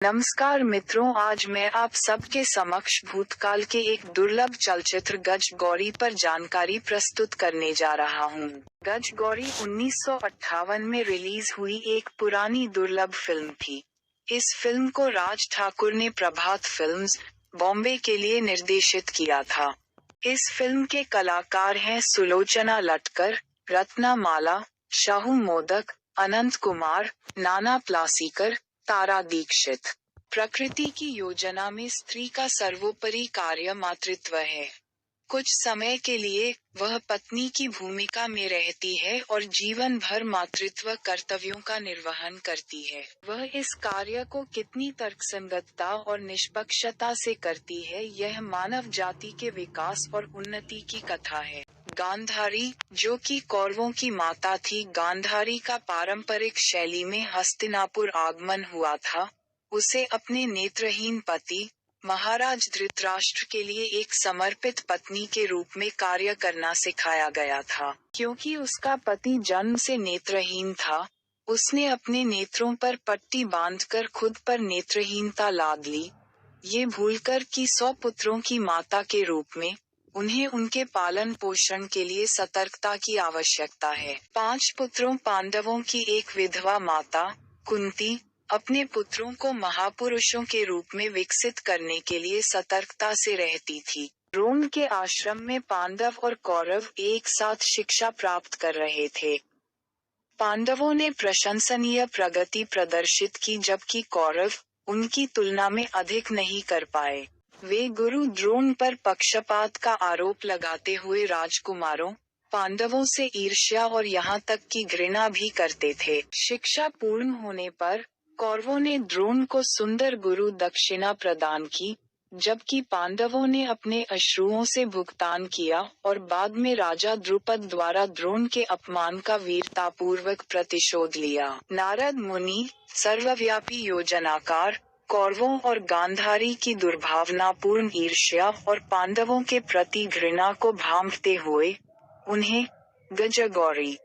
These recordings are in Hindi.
नमस्कार मित्रों, आज मैं आप सबके समक्ष भूतकाल के एक दुर्लभ चलचित्र गज गौरी पर जानकारी प्रस्तुत करने जा रहा हूँ। गज गौरी 1958 में रिलीज हुई एक पुरानी दुर्लभ फिल्म थी। इस फिल्म को राज ठाकुर ने प्रभात फिल्म्स, बॉम्बे के लिए निर्देशित किया था। इस फिल्म के कलाकार हैं सुलोचना लटकर, रत्ना माला, शाहू मोदक, अनंत कुमार, नाना पालेकर, तारा दीक्षित। प्रकृति की योजना में स्त्री का सर्वोपरि कार्य मातृत्व है। कुछ समय के लिए वह पत्नी की भूमिका में रहती है और जीवन भर मातृत्व कर्तव्यों का निर्वहन करती है। वह इस कार्य को कितनी तर्कसंगतता और निष्पक्षता से करती है, यह मानव जाति के विकास और उन्नति की कथा है। गांधारी, जो कि कौरवों की माता थी, गांधारी का पारंपरिक शैली में हस्तिनापुर आगमन हुआ था। उसे अपने नेत्रहीन पति महाराज धृतराष्ट्र के लिए एक समर्पित पत्नी के रूप में कार्य करना सिखाया गया था। क्योंकि उसका पति जन्म से नेत्रहीन था, उसने अपने नेत्रों पर पट्टी बांधकर खुद पर नेत्रहीनता लाद ली, ये भूलकर कि 100 पुत्रों की माता के रूप में उन्हें उनके पालन पोषण के लिए सतर्कता की आवश्यकता है। 5 पुत्रों पांडवों की एक विधवा माता कुंती अपने पुत्रों को महापुरुषों के रूप में विकसित करने के लिए सतर्कता से रहती थी। द्रोण के आश्रम में पांडव और कौरव एक साथ शिक्षा प्राप्त कर रहे थे। पांडवों ने प्रशंसनीय प्रगति प्रदर्शित की, जबकि कौरव उनकी तुलना में अधिक नहीं कर पाए। वे गुरु द्रोण पर पक्षपात का आरोप लगाते हुए राजकुमारों पांडवों से ईर्ष्या और यहाँ तक कि घृणा भी करते थे। शिक्षा पूर्ण होने पर कौरवों ने द्रोण को सुंदर गुरु दक्षिणा प्रदान की, जबकि पांडवों ने अपने अश्रुओं से भुगतान किया और बाद में राजा द्रुपद द्वारा द्रोण के अपमान का वीरतापूर्वक प्रतिशोध लिया। नारद मुनि, सर्वव्यापी योजनाकार, कौरवों और गांधारी की दुर्भावनापूर्ण ईर्ष्या और पांडवों के प्रति घृणा को भांपते हुए उन्हें गजगौरी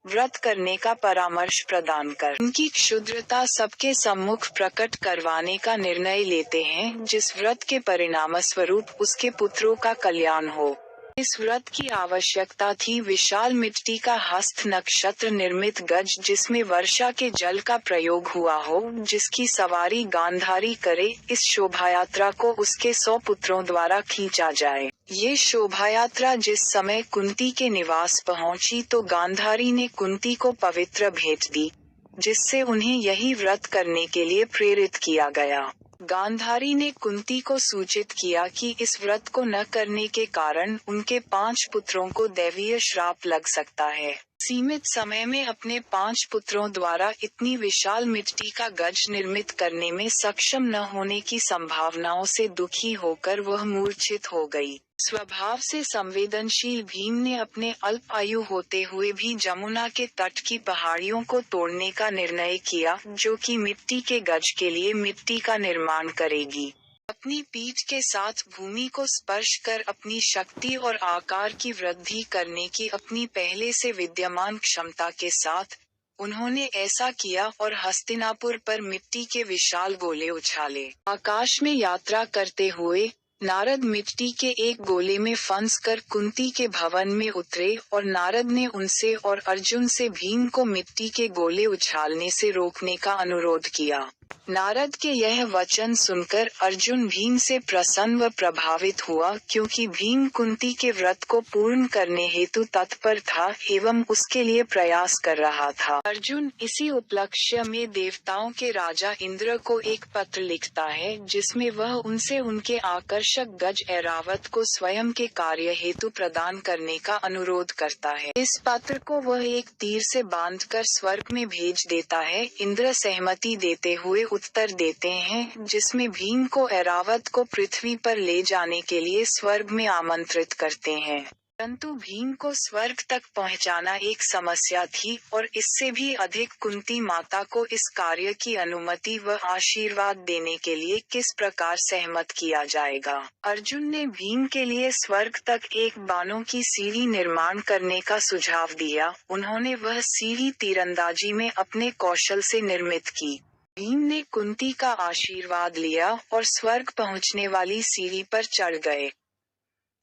व्रत करने का परामर्श प्रदान कर उनकी क्षुद्रता सबके सम्मुख प्रकट करवाने का निर्णय लेते हैं, जिस व्रत के परिणामस्वरूप उसके पुत्रों का कल्याण हो। इस व्रत की आवश्यकता थी विशाल मिट्टी का हस्त नक्षत्र निर्मित गज, जिसमें वर्षा के जल का प्रयोग हुआ हो, जिसकी सवारी गांधारी करे। इस शोभायात्रा को उसके 100 पुत्रों द्वारा खींचा जाए। ये शोभायात्रा जिस समय कुंती के निवास पहुंची तो गांधारी ने कुंती को पवित्र भेंट दी, जिससे उन्हें यही व्रत करने के लिए प्रेरित किया गया। गांधारी ने कुंती को सूचित किया कि इस व्रत को न करने के कारण उनके 5 पुत्रों को दैवीय श्राप लग सकता है। सीमित समय में अपने 5 पुत्रों द्वारा इतनी विशाल मिट्टी का गज निर्मित करने में सक्षम न होने की संभावनाओं से दुखी होकर वह मूर्छित हो गई। स्वभाव से संवेदनशील भीम ने अपने अल्प आयु होते हुए भी जमुना के तट की पहाड़ियों को तोड़ने का निर्णय किया, जो कि मिट्टी के गज के लिए मिट्टी का निर्माण करेगी। अपनी पीठ के साथ भूमि को स्पर्श कर अपनी शक्ति और आकार की वृद्धि करने की अपनी पहले से विद्यमान क्षमता के साथ उन्होंने ऐसा किया और हस्तिनापुर पर मिट्टी के विशाल गोले उछाले। आकाश में यात्रा करते हुए नारद मिट्टी के एक गोले में फंसकर कुंती के भवन में उतरे और नारद ने उनसे और अर्जुन से भीम को मिट्टी के गोले उछालने से रोकने का अनुरोध किया। नारद के यह वचन सुनकर अर्जुन भीम से प्रसन्न व प्रभावित हुआ, क्योंकि भीम कुंती के व्रत को पूर्ण करने हेतु तत्पर था एवं उसके लिए प्रयास कर रहा था। अर्जुन इसी उपलक्ष्य में देवताओं के राजा इंद्र को एक पत्र लिखता है, जिसमें वह उनसे उनके आकर्षक गज ऐरावत को स्वयं के कार्य हेतु प्रदान करने का अनुरोध करता है। इस पत्र को वह एक तीर से बांधकर स्वर्ग में भेज देता है। इंद्र सहमति देते हुए उत्तर देते हैं, जिसमें भीम को ऐरावत को पृथ्वी पर ले जाने के लिए स्वर्ग में आमंत्रित करते हैं। परंतु भीम को स्वर्ग तक पहुंचाना एक समस्या थी और इससे भी अधिक कुंती माता को इस कार्य की अनुमति व आशीर्वाद देने के लिए किस प्रकार सहमत किया जाएगा। अर्जुन ने भीम के लिए स्वर्ग तक एक बाणों की सीढ़ी निर्माण करने का सुझाव दिया। उन्होंने वह सीढ़ी तीरंदाजी में अपने कौशल से निर्मित की। भीम ने कुंती का आशीर्वाद लिया और स्वर्ग पहुंचने वाली सीढ़ी पर चढ़ गए।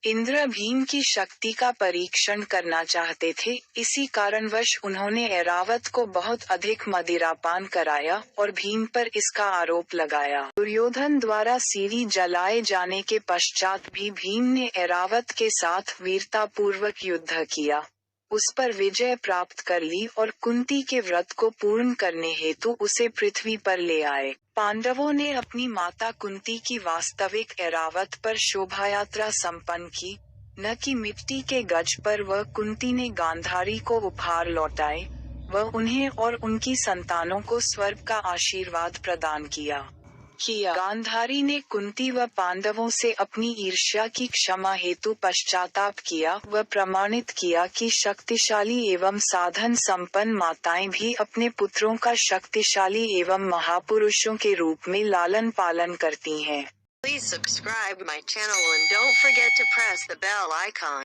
इंद्र भीम की शक्ति का परीक्षण करना चाहते थे, इसी कारणवश उन्होंने ऐरावत को बहुत अधिक मदिरापान कराया और भीम पर इसका आरोप लगाया। दुर्योधन द्वारा सीढ़ी जलाए जाने के पश्चात भी भीम ने ऐरावत के साथ वीरतापूर्वक युद्ध किया, उस पर विजय प्राप्त कर ली और कुंती के व्रत को पूर्ण करने हेतु उसे पृथ्वी पर ले आए। पांडवों ने अपनी माता कुंती की वास्तविक ऐरावत पर शोभायात्रा संपन्न की, न कि मिट्टी के गज पर। वह कुंती ने गांधारी को उपहार लौटाए, वह उन्हें और उनकी संतानों को स्वर्ग का आशीर्वाद प्रदान किया। गांधारी ने कुंती व पांडवों से अपनी ईर्ष्या की क्षमा हेतु पश्चाताप किया। वह प्रमाणित किया कि शक्तिशाली एवं साधन संपन्न माताएं भी अपने पुत्रों का शक्तिशाली एवं महापुरुषों के रूप में लालन पालन करती हैं। Please subscribe my channel and don't forget to press the bell icon.